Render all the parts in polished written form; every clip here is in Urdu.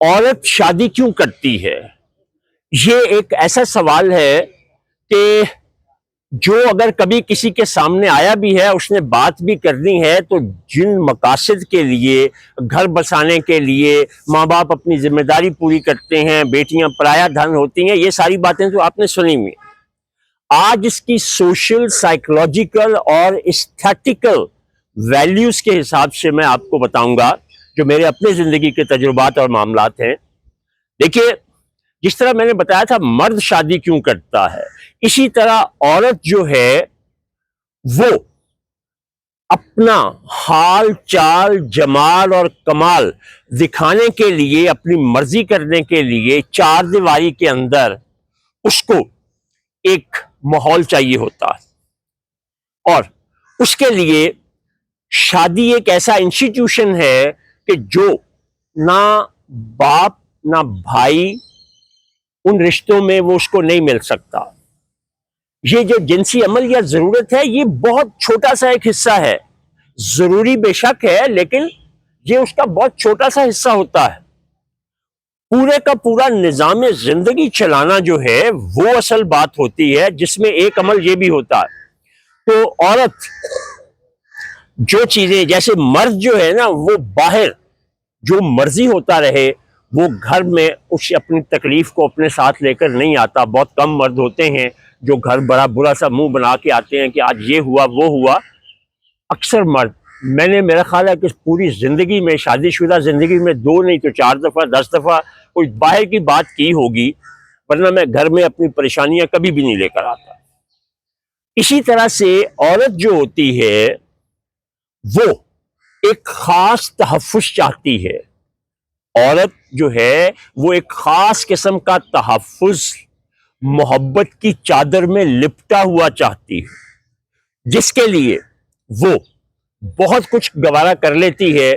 عورت شادی کیوں کرتی ہے؟ یہ ایک ایسا سوال ہے کہ جو اگر کبھی کسی کے سامنے آیا بھی ہے، اس نے بات بھی کرنی ہے، تو جن مقاصد کے لیے، گھر بسانے کے لیے ماں باپ اپنی ذمہ داری پوری کرتے ہیں، بیٹیاں پرایا دھن ہوتی ہیں، یہ ساری باتیں تو آپ نے سنی ہوئی۔ آج اس کی سوشل، سائیکولوجیکل اور استھیٹیکل ویلیوز کے حساب سے میں آپ کو بتاؤں گا، جو میرے اپنے زندگی کے تجربات اور معاملات ہیں۔ دیکھیے، جس طرح میں نے بتایا تھا مرد شادی کیوں کرتا ہے، اسی طرح عورت جو ہے وہ اپنا حال چال، جمال اور کمال دکھانے کے لیے، اپنی مرضی کرنے کے لیے چار دیواری کے اندر اس کو ایک ماحول چاہیے ہوتا ہے، اور اس کے لیے شادی ایک ایسا انسٹیٹیوشن ہے کہ جو نہ باپ نہ بھائی، ان رشتوں میں وہ اس کو نہیں مل سکتا۔ یہ جو جنسی عمل یا ضرورت ہے، یہ بہت چھوٹا سا ایک حصہ ہے، ضروری بے شک ہے، لیکن یہ اس کا بہت چھوٹا سا حصہ ہوتا ہے۔ پورے کا پورا نظام زندگی چلانا جو ہے وہ اصل بات ہوتی ہے، جس میں ایک عمل یہ بھی ہوتا ہے۔ تو عورت جو چیزیں، جیسے مرد جو ہے نا، وہ باہر جو مرضی ہوتا رہے، وہ گھر میں اس اپنی تکلیف کو اپنے ساتھ لے کر نہیں آتا۔ بہت کم مرد ہوتے ہیں جو گھر بڑا برا سا منہ بنا کے آتے ہیں کہ آج یہ ہوا وہ ہوا۔ اکثر مرد، میں نے میرا خیال ہے کہ پوری زندگی میں، شادی شدہ زندگی میں 2 نہیں تو 4 دفعہ 10 دفعہ کوئی باہر کی بات کی ہوگی، ورنہ میں گھر میں اپنی پریشانیاں کبھی بھی نہیں لے کر آتا۔ اسی طرح سے عورت جو ہوتی ہے وہ ایک خاص تحفظ چاہتی ہے۔ عورت جو ہے وہ ایک خاص قسم کا تحفظ محبت کی چادر میں لپٹا ہوا چاہتی ہے، جس کے لیے وہ بہت کچھ گوارا کر لیتی ہے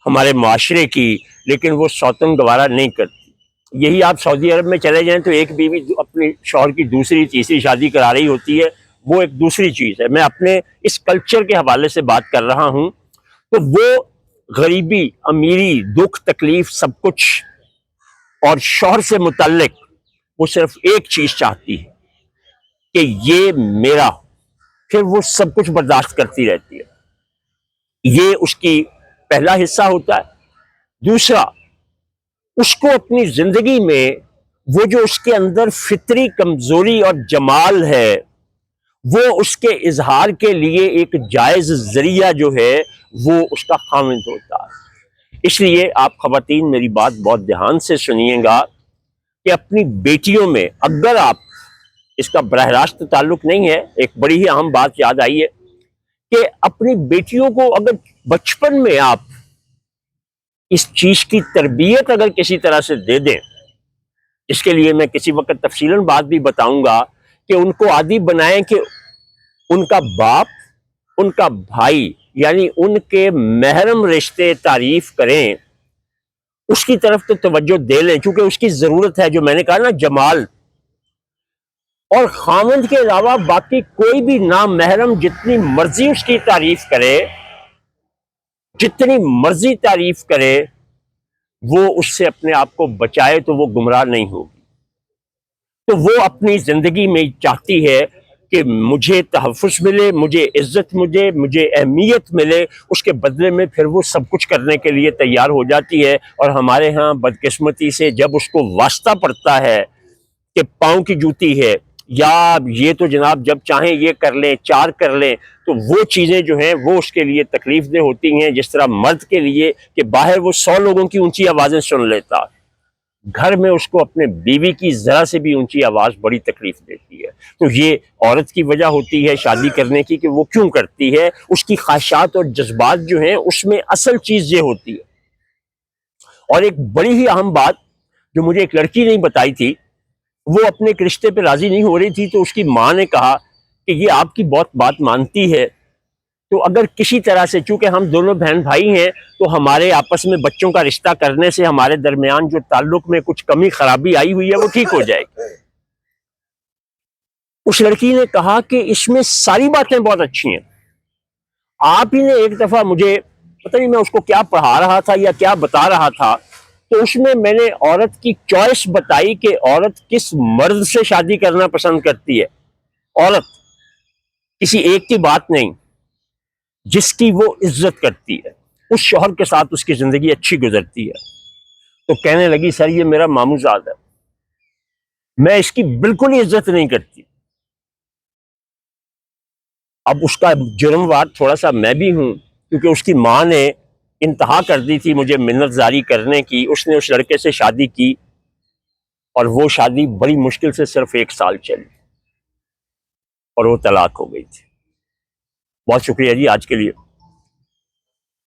ہمارے معاشرے کی، لیکن وہ سوتن گوارا نہیں کرتی۔ یہی آپ سعودی عرب میں چلے جائیں تو ایک بیوی اپنے شوہر کی دوسری تیسری شادی کرا رہی ہوتی ہے، وہ ایک دوسری چیز ہے۔ میں اپنے اس کلچر کے حوالے سے بات کر رہا ہوں۔ تو وہ غریبی، امیری، دکھ، تکلیف، سب کچھ، اور شوہر سے متعلق وہ صرف ایک چیز چاہتی ہے کہ یہ میرا، پھر وہ سب کچھ برداشت کرتی رہتی ہے۔ یہ اس کی پہلا حصہ ہوتا ہے۔ دوسرا، اس کو اپنی زندگی میں وہ جو اس کے اندر فطری کمزوری اور جمال ہے، وہ اس کے اظہار کے لیے ایک جائز ذریعہ جو ہے وہ اس کا خامند ہوتا ہے۔ اس لیے آپ خواتین میری بات بہت دھیان سے سنیے گا کہ اپنی بیٹیوں میں، اگر آپ، اس کا براہ راست تعلق نہیں ہے، ایک بڑی ہی اہم بات یاد آئی ہے کہ اپنی بیٹیوں کو اگر بچپن میں آپ اس چیز کی تربیت اگر کسی طرح سے دے دیں، اس کے لیے میں کسی وقت تفصیلاً بات بھی بتاؤں گا، کہ ان کو عادی بنائیں کہ ان کا باپ، ان کا بھائی، یعنی ان کے محرم رشتے تعریف کریں، اس کی طرف تو توجہ دے لیں، کیونکہ اس کی ضرورت ہے، جو میں نے کہا نا، جمال۔ اور خامند کے علاوہ باقی کوئی بھی نامحرم جتنی مرضی اس کی تعریف کرے، جتنی مرضی تعریف کرے، وہ اس سے اپنے آپ کو بچائے تو وہ گمراہ نہیں ہوگی۔ تو وہ اپنی زندگی میں چاہتی ہے کہ مجھے تحفظ ملے، مجھے عزت ملے، مجھے اہمیت ملے، اس کے بدلے میں پھر وہ سب کچھ کرنے کے لیے تیار ہو جاتی ہے۔ اور ہمارے ہاں بدقسمتی سے جب اس کو واسطہ پڑتا ہے کہ پاؤں کی جوتی ہے، یا یہ تو جناب جب چاہیں یہ کر لیں، 4 کر لیں، تو وہ چیزیں جو ہیں وہ اس کے لیے تکلیف دہ ہوتی ہیں، جس طرح مرد کے لیے کہ باہر وہ 100 لوگوں کی اونچی آوازیں سن لیتا، گھر میں اس کو اپنے بیوی کی ذرا سے بھی اونچی آواز بڑی تکلیف دیتی ہے۔ تو یہ عورت کی وجہ ہوتی ہے شادی کرنے کی کہ وہ کیوں کرتی ہے، اس کی خواہشات اور جذبات جو ہیں اس میں اصل چیز یہ ہوتی ہے۔ اور ایک بڑی ہی اہم بات جو مجھے ایک لڑکی نے بتائی تھی، وہ اپنے ایک رشتے پہ راضی نہیں ہو رہی تھی، تو اس کی ماں نے کہا کہ یہ آپ کی بہت بات مانتی ہے، تو اگر کسی طرح سے، چونکہ ہم دونوں بہن بھائی ہیں، تو ہمارے آپس میں بچوں کا رشتہ کرنے سے ہمارے درمیان جو تعلق میں کچھ کمی خرابی آئی ہوئی ہے وہ ٹھیک ہو جائے گی۔ اس لڑکی نے کہا کہ اس میں ساری باتیں بہت اچھی ہیں، آپ ہی نے ایک دفعہ مجھے، پتہ نہیں میں اس کو کیا پڑھا رہا تھا یا کیا بتا رہا تھا، تو اس میں نے عورت کی چوائس بتائی کہ عورت کس مرد سے شادی کرنا پسند کرتی ہے. عورت کسی ایک کی بات نہیں، جس کی وہ عزت کرتی ہے، اس شوہر کے ساتھ اس کی زندگی اچھی گزرتی ہے. تو کہنے لگی سر یہ میرا ماموزاد ہے، میں اس کی بالکل ہی عزت نہیں کرتی. اب اس کا جرم وار تھوڑا سا میں بھی ہوں، کیونکہ اس کی ماں نے انتہا کر دی تھی مجھے منت زاری کرنے کی. اس نے اس لڑکے سے شادی کی اور وہ شادی بڑی مشکل سے صرف 1 سال چلی اور وہ طلاق ہو گئی تھی. بہت شکریہ جی آج کے لیے.